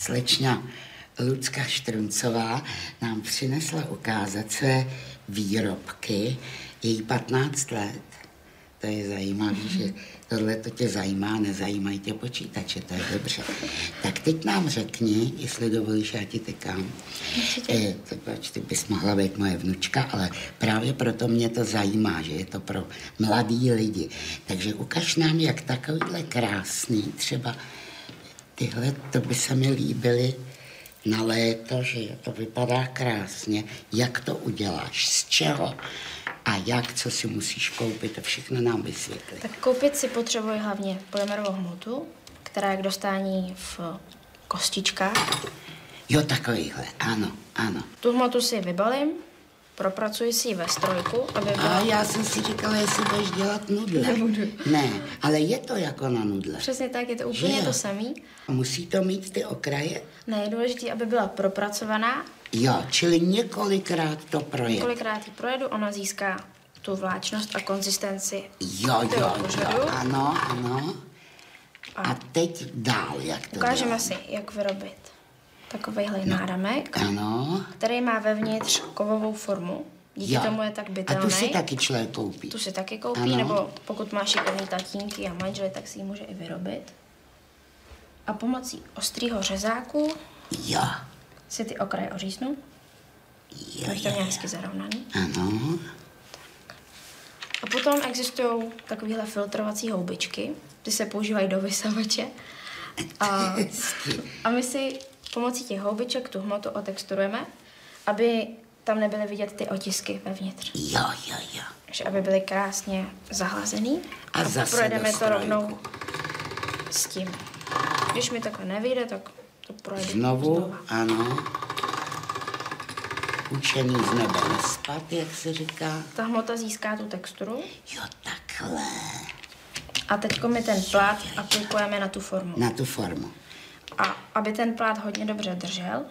slečna Lucka Štruncová nám přinesla ukázat své výrobky. Její 15 let. To je zajímavé, že tohle to tě zajímá, nezajímají tě počítače, to je dobře. Tak teď nám řekni, jestli dovolíš, já ti tykám. Ty bys mohla být moje vnučka, ale právě proto mě to zajímá, že je to pro mladý lidi. Takže ukaž nám, jak takovýhle krásný, třeba tyhle, to by se mi líbily na léto, že to vypadá krásně. Jak to uděláš, z čeho? A jak, co si musíš koupit, to všechno nám vysvětli. Tak koupit si potřebuji hlavně polymerovou hmotu, která je k dostání v kostičkách. Jo, takovýhle, ano, ano. Tu hmotu si vybalím, propracuji si ji ve strojku, aby byla... A já jsem si říkala, jestli budeš dělat nudle. Nebudu. Ne, ale je to jako na nudle. Přesně tak, je to úplně to samý. Musí to mít ty okraje? Ne, je důležité, aby byla propracovaná. Jo, čili několikrát to projedu. Několikrát ji projedu, ona získá tu vláčnost a konzistenci. Jo, ano, ano. A teď dál, jak to ukážeme dělám. si, jak vyrobit takovejhle náramek, ano. který má vevnitř kovovou formu. Díky tomu je tak bytelný. A tu si taky člověk koupí. Tu si taky koupí, ano. nebo pokud máš šikovný tatínky a manžely, tak si ji může i vyrobit. A pomocí ostrýho řezáku si ty okraje oříznu. To je hezky zarovnaný. Ano. A potom existují takovéhle filtrovací houbičky, ty se používají do vysavače. A my si pomocí těch houbiček tu hmotu otexturujeme, aby tam nebyly vidět ty otisky vevnitř. Jo. Takže aby byly krásně zahlazený. A zase projedeme to rovnou s tím. Když mi takhle nevyjde, tak to projedu znovu. Ano. Učený z nebe nespat, jak se říká. Ta hmota získá tu texturu. Jo, takhle. A teďko my ten plát aplikujeme na tu formu. Na tu formu. A aby ten plát hodně dobře držel,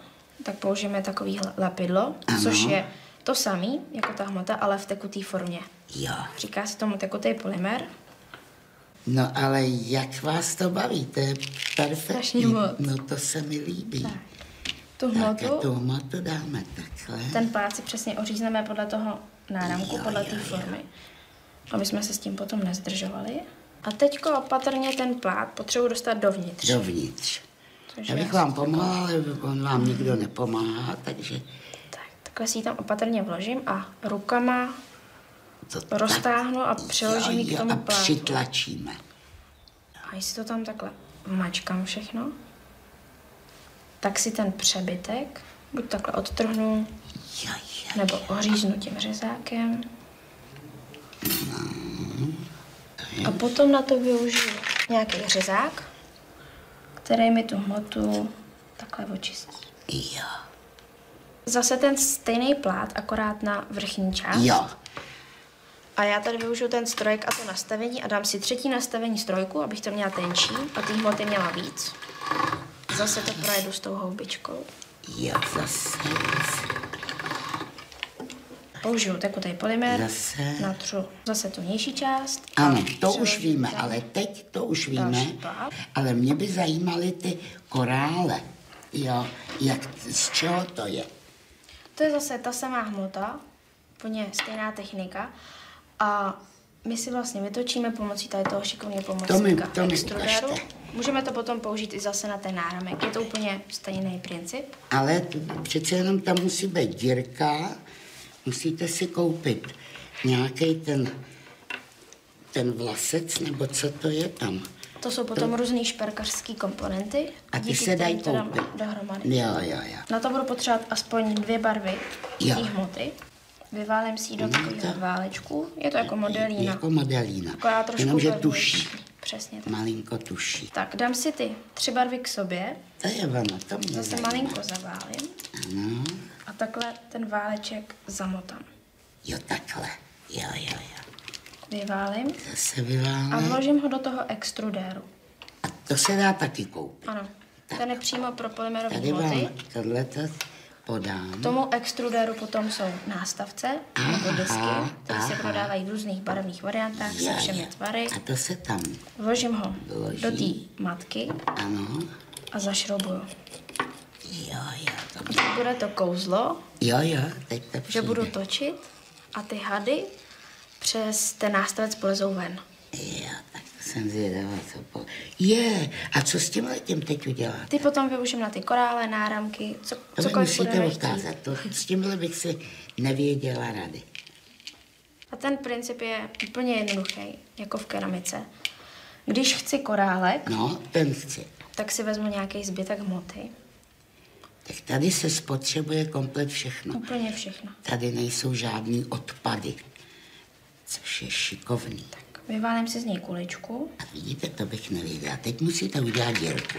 tak použijeme takový lepidlo, což je to samý jako ta hmota, ale v tekutý formě. Jo. Říká se tomu tekutý polymer. No ale jak vás to baví, to je perfektní. moc. No to se mi líbí. Tak. Tu hmotu dáme takhle. Ten plát si přesně ořízneme podle toho náramku, podle té formy, aby jsme se s tím potom nezdržovali. A teďko opatrně ten plát potřebuji dostat dovnitř. Dovnitř. Já bych vám pomohla, ale on vám nikdo nepomáhá, takže... Tak, takhle si ji tam opatrně vložím a rukama roztáhnu a přiložím ji k tomu plátu. A přitlačíme. A jestli to tam takhle mačkám všechno, tak si ten přebytek buď takhle odtrhnu, nebo oříznu tím řezákem. A potom na to využiju nějaký řezák, který mi tu hmotu takhle očistí. Jo. Zase ten stejný plát, akorát na vrchní část. Jo. A já tady využiju ten strojek a to nastavení a dám si třetí nastavení strojku, abych to měla tenčí a ty hmoty měla víc. Zase to projedu s tou houbičkou. Jo, zase. Použiju tekutý polymer, Zase. natřu zase tu nižší část. Ano, to už víme, ale teď to už víme. Ale mě by zajímaly ty korále. Jo, z čeho to je? To je zase ta samá hmota, úplně stejná technika. A my si vlastně vytočíme pomocí tady toho šikovného pomocníka extruderu. Můžeme to potom použít i zase na ten náramek. Je to úplně stejný princip. Ale přece jenom tam musí být dírka. Musíte si koupit nějaký ten vlasec, nebo co to je tam. To jsou potom různý šperkařský komponenty. A ty se dají koupit. Dohromady. Jo. Na to budu potřebovat aspoň 2 barvy té hmoty. Vyválím si ji do takového válečku. Je to jako modelína. Jako modelína. Akorát trošku jenomže tuší. Přesně tak. Malinko tuší. Tak, dám si ty 3 barvy k sobě. To je ono, to mě zase malinko zaválím. Ano. A takhle ten váleček zamotám. Jo, takhle. Jo. Vyválím. Zase vyválím. A vložím ho do toho extrudéru. A to se dá taky koupit. Ano. Tak. Ten je přímo pro polymerové tady hmoty. Vám tohleto podám. K tomu extrudéru potom jsou nástavce nebo disky, které se prodávají v různých barevných variantách se všemi tvary. A to se tam vložím ho do té matky a zašroubuju. Jo, A teď bude to kouzlo, teď to přijde. že budu točit a ty hady přes ten nástavec polezou ven. Jo, tak to jsem zvědavá, co a co s tím letím teď udělat? Ty potom využím na ty korále, náramky, cokoliv budeme ukázat, s tímhle bych si nevěděla rady. A ten princip je úplně jednoduchý, jako v keramice. Když chci korálek, ten chci, tak si vezmu nějaký zbytek hmoty. Tak tady se spotřebuje komplet všechno. Úplně všechno. Tady nejsou žádný odpady, což je šikovný. Tak vyválím si z něj kuličku. A vidíte, to bych nevěděla. Teď musíte udělat dírku.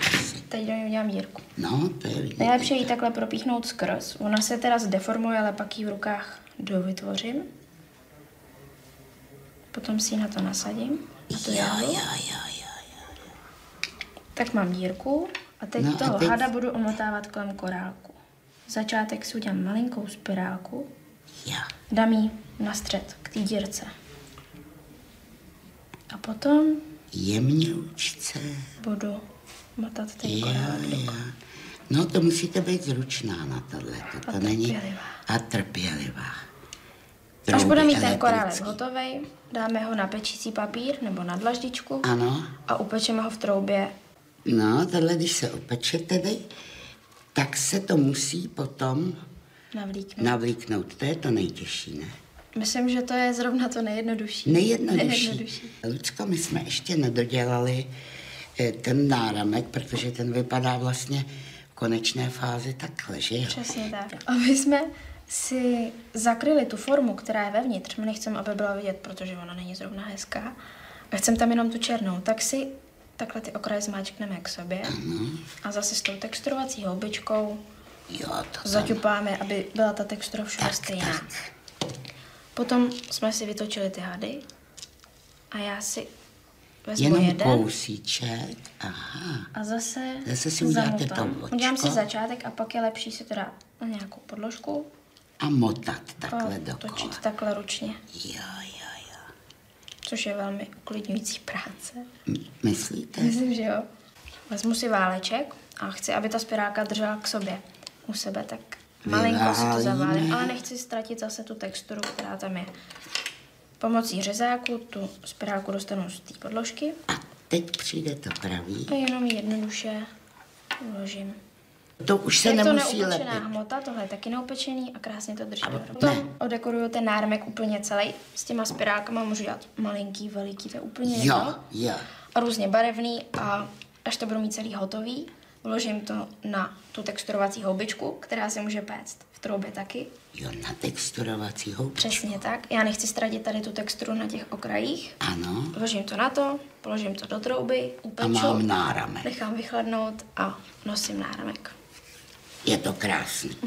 Teď do ní udělám dírku. No, to je vidět. Nejlepší ji takhle propíchnout skrz. Ona se teda zdeformuje, ale pak ji v rukách dovytvořím. Potom si ji na to nasadím. Jo. Tak mám dírku a teď hada budu omotávat kolem korálku. Začátek si udělám malinkou spirálku. Dám ji na střed k té dírce. A potom jemňoučce budu motat ten korálek. No, to musíte být zručná na tohle. To není a trpělivá. Až bude mít ten korálek hotovej, dáme ho na pečící papír nebo na dlaždičku. Ano. A upečeme ho v troubě. No, tohle, když se upeče tedy, tak se to musí potom navlíknout. To je to nejtěžší, ne? Myslím, že to je zrovna to nejjednodušší. Nejjednodušší. Lucko, my jsme ještě nedodělali ten náramek, protože ten vypadá vlastně v konečné fázi takhle, že jo? Přesně tak. A my jsme si zakryli tu formu, která je vevnitř. My nechceme, aby byla vidět, protože ona není zrovna hezká. A chceme tam jenom tu černou. Tak si takhle ty okraje zmáčkneme k sobě. A zase s tou texturovací houbičkou zaťupáme, aby byla ta textura všude stejná. Tak. Potom jsme si vytočili ty hady a já si vezmu jenom jeden. kousíček, A zase si uděláte to vločko. Udělám si začátek a pak je lepší si to dát na nějakou podložku. A motat takhle dokola. Točit takhle ručně. Jo. Což je velmi uklidňující práce. Myslíte? Myslím, že jo. Vezmu si váleček a chci, aby ta spirálka držela k sobě u sebe, tak malinko si to zaválím, ale nechci ztratit zase tu texturu, která tam je. Pomocí řezáku tu spirálku dostanu z té podložky. A teď přijde to pravý. A jenom ji jednoduše uložím. To už se nemusí lepit. Hmota, tohle je taky neupečený a krásně to drží. Potom odekoruju ten náramek úplně celý. S těma spirálkama můžu dělat malinký, veliký, to je úplně jedno. A různě barevný a až to budu mít celý hotový, vložím to na tu texturovací houbičku, která se může péct v troubě taky. Jo, na texturovací houbičku. Přesně tak. Já nechci ztratit tady tu texturu na těch okrajích. Ano. Vložím to na to, položím to do trouby, upeču. A mám náramek. Nechám vychladnout a nosím náramek. Je to krásný.